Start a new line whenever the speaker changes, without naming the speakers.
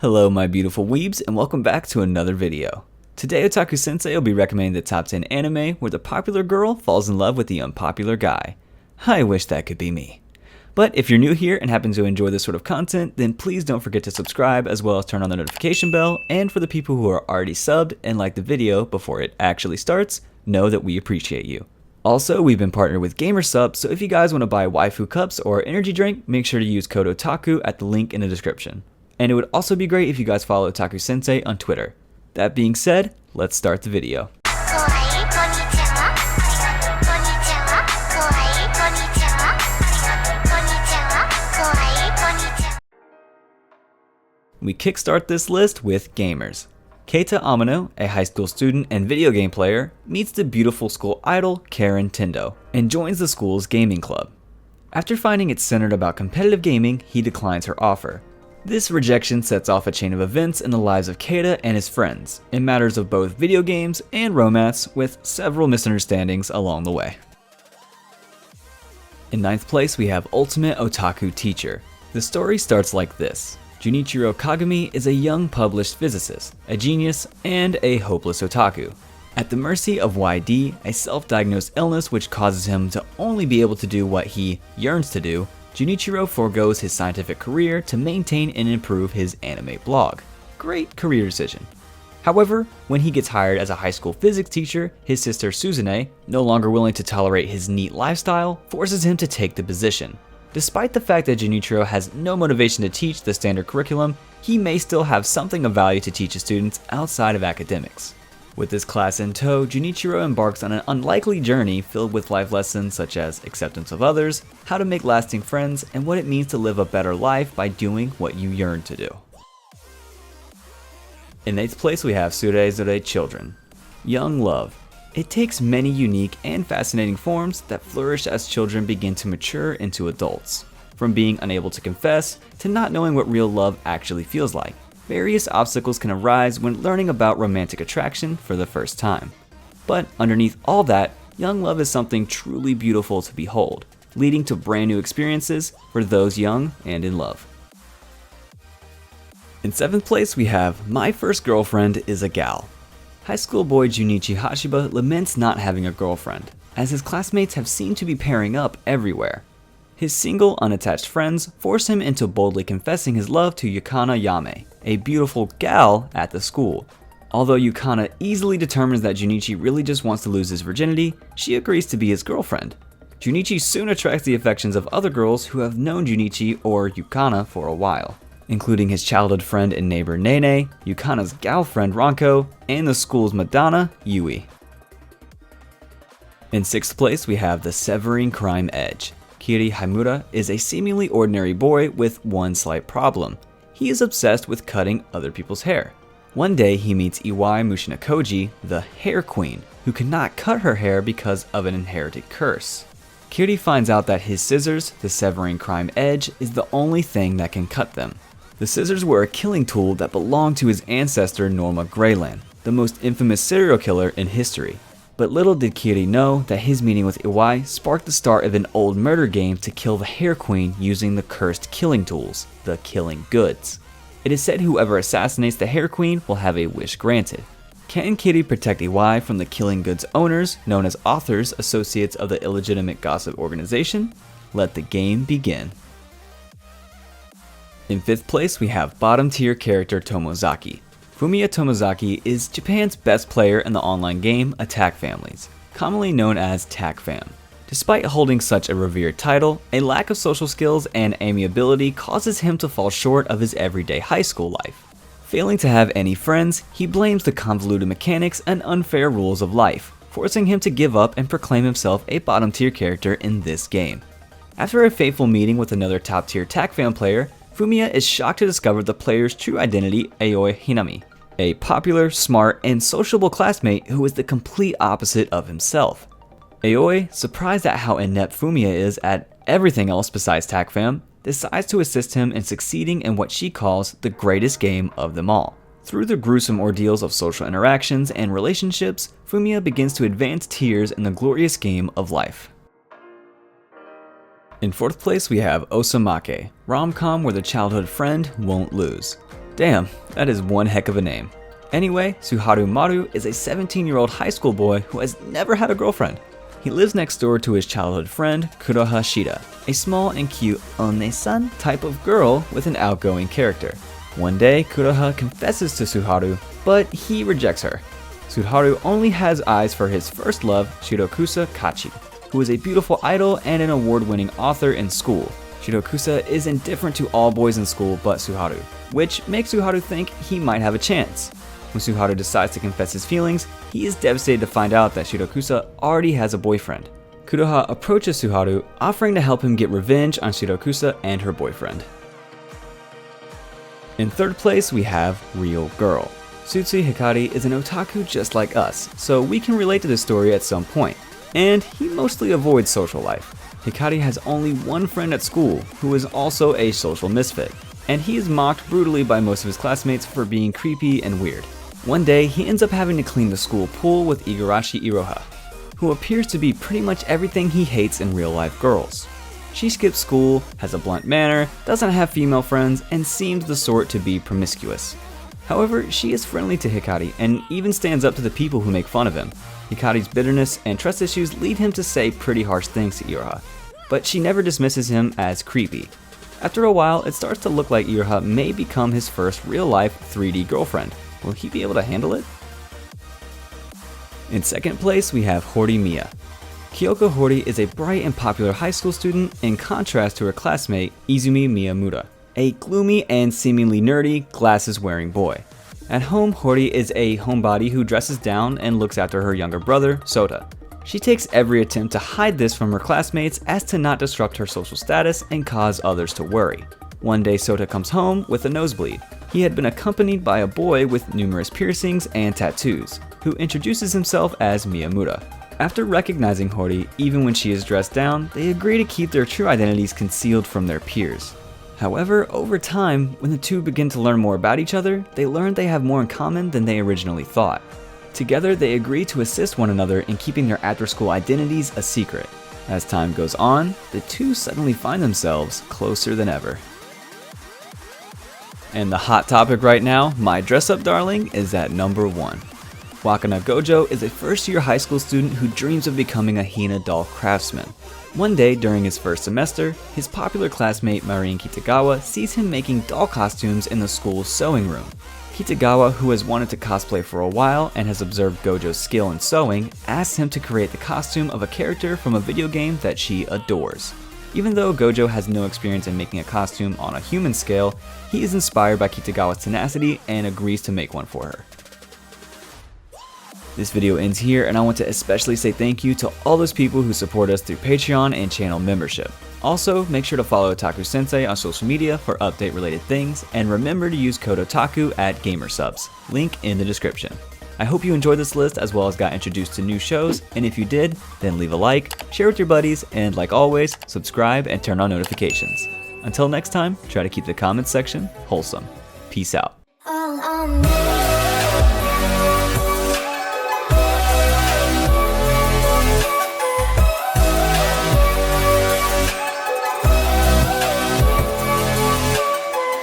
Hello my beautiful weebs and welcome back to another video. Today Otaku Sensei will be recommending the top 10 anime where the popular girl falls in love with the unpopular guy. I wish that could be me. But if you're new here and happen to enjoy this sort of content, then please don't forget to subscribe as well as turn on the notification bell, and for the people who are already subbed and like the video before it actually starts, know that we appreciate you. Also, we've been partnered with 𝐿ᴏᴜ, so if you guys want to buy waifu cups or energy drink, make sure to use code Otaku at the link in the description. And it would also be great if you guys follow Otaku Sensei on Twitter. That being said, let's start the video. We kickstart this list with gamers. Keita Amano, a high school student and video game player, meets the beautiful school idol Karen Tendo and joins the school's gaming club. After finding it centered about competitive gaming, he declines her offer. This rejection sets off a chain of events in the lives of Keita and his friends, in matters of both video games and romance, with several misunderstandings along the way. In 9th place, we have Ultimate Otaku Teacher. The story starts like this. Junichiro Kagami is a young published physicist, a genius, and a hopeless otaku. At the mercy of YD, a self-diagnosed illness which causes him to only be able to do what he yearns to do, Junichiro forgoes his scientific career to maintain and improve his anime blog. Great career decision. However, when he gets hired as a high school physics teacher, his sister Suzune, no longer willing to tolerate his neat lifestyle, forces him to take the position. Despite the fact that Junichiro has no motivation to teach the standard curriculum, he may still have something of value to teach his students outside of academics. With this class in tow, Junichiro embarks on an unlikely journey filled with life lessons such as acceptance of others, how to make lasting friends, and what it means to live a better life by doing what you yearn to do. In 8th place, we have ♬♬ Children. Young love. It takes many unique and fascinating forms that flourish as children begin to mature into adults. From being unable to confess, to not knowing what real love actually feels like. Various obstacles can arise when learning about romantic attraction for the first time. But underneath all that, young love is something truly beautiful to behold, leading to brand new experiences for those young and in love. In 7th place, we have My First Girlfriend is a Gal. High school boy Junichi Hashiba laments not having a girlfriend, as his classmates have seemed to be pairing up everywhere. His single, unattached friends force him into boldly confessing his love to Yukana Yame, a beautiful gal at the school. Although Yukana easily determines that Junichi really just wants to lose his virginity, she agrees to be his girlfriend. Junichi soon attracts the affections of other girls who have known Junichi or Yukana for a while, including his childhood friend and neighbor Nene, Yukana's gal friend Ranko, and the school's Madonna, Yui. In 6th place, we have the Severing Crime Edge. Kiri Haimura is a seemingly ordinary boy with one slight problem. He is obsessed with cutting other people's hair. One day he meets Iwai Mushinakoji, the hair queen, who cannot cut her hair because of an inherited curse. Kiri finds out that his scissors, the Severing Crime Edge, is the only thing that can cut them. The scissors were a killing tool that belonged to his ancestor Norma Greyland, the most infamous serial killer in history. But little did Kiri know that his meeting with Iwai sparked the start of an old murder game to kill the Hair Queen using the cursed killing tools, the Killing Goods. It is said whoever assassinates the Hair Queen will have a wish granted. Can Kiri protect Iwai from the Killing Goods owners, known as authors, associates of the illegitimate gossip organization? Let the game begin. In 5th place, we have bottom tier character Tomozaki. Fumiya Tomozaki is Japan's best player in the online game Attack Families, commonly known as TACFAM. Despite holding such a revered title, a lack of social skills and amiability causes him to fall short of his everyday high school life. Failing to have any friends, he blames the convoluted mechanics and unfair rules of life, forcing him to give up and proclaim himself a bottom tier character in this game. After a fateful meeting with another top tier TACFAM player, Fumiya is shocked to discover the player's true identity, Aoi Hinami, a popular, smart, and sociable classmate who is the complete opposite of himself. Aoi, surprised at how inept Fumiya is at everything else besides TACFAM, decides to assist him in succeeding in what she calls the greatest game of them all. Through the gruesome ordeals of social interactions and relationships, Fumiya begins to advance tiers in the glorious game of life. In 4th place, we have Osamake, rom-com where the childhood friend won't lose. Damn, that is one heck of a name. Anyway, Tsuharu Maru is a 17-year-old high school boy who has never had a girlfriend. He lives next door to his childhood friend, Kuroha Shida, a small and cute One-san type of girl with an outgoing character. One day, Kuroha confesses to Tsuharu, but he rejects her. Tsuharu only has eyes for his first love, Shirokusa Kachi, who is a beautiful idol and an award-winning author in school. Shirokusa is indifferent to all boys in school but Tsuharu, which makes Tsuharu think he might have a chance. When Tsuharu decides to confess his feelings, he is devastated to find out that Shirokusa already has a boyfriend. Kuroha approaches Tsuharu, offering to help him get revenge on Shirokusa and her boyfriend. In third place, we have Real Girl. Tsutsu Hikari is an otaku just like us, so we can relate to this story at some point. And he mostly avoids social life. Hikari has only one friend at school, who is also a social misfit, and he is mocked brutally by most of his classmates for being creepy and weird. One day, he ends up having to clean the school pool with Igarashi Iroha, who appears to be pretty much everything he hates in real-life girls. She skips school, has a blunt manner, doesn't have female friends, and seems the sort to be promiscuous. However, she is friendly to Hikari and even stands up to the people who make fun of him. Hikari's bitterness and trust issues lead him to say pretty harsh things to Iroha, but she never dismisses him as creepy. After a while, it starts to look like Iroha may become his first real-life 3D girlfriend. Will he be able to handle it? In second place, we have Hori Miya. Kyoko Hori is a bright and popular high school student in contrast to her classmate Izumi Miyamura, a gloomy and seemingly nerdy, glasses-wearing boy. At home, Hori is a homebody who dresses down and looks after her younger brother, Sota. She takes every attempt to hide this from her classmates as to not disrupt her social status and cause others to worry. One day, Sota comes home with a nosebleed. He had been accompanied by a boy with numerous piercings and tattoos, who introduces himself as Miyamura. After recognizing Hori, even when she is dressed down, they agree to keep their true identities concealed from their peers. However, over time, when the two begin to learn more about each other, they learn they have more in common than they originally thought. Together, they agree to assist one another in keeping their after-school identities a secret. As time goes on, the two suddenly find themselves closer than ever. And the hot topic right now, my dress-up darling, is at number 1. Wakana Gojo is a first-year high school student who dreams of becoming a Hina doll craftsman. One day during his first semester, his popular classmate Marin Kitagawa sees him making doll costumes in the school's sewing room. Kitagawa, who has wanted to cosplay for a while and has observed Gojo's skill in sewing, asks him to create the costume of a character from a video game that she adores. Even though Gojo has no experience in making a costume on a human scale, he is inspired by Kitagawa's tenacity and agrees to make one for her. This video ends here, and I want to especially say thank you to all those people who support us through Patreon and channel membership. Also, make sure to follow Otaku Sensei on social media for update related things, and remember to use code Otaku at GamerSubs, link in the description. I hope you enjoyed this list as well as got introduced to new shows, and if you did, then leave a like, share with your buddies, and like always, subscribe and turn on notifications. Until next time, try to keep the comments section wholesome. Peace out.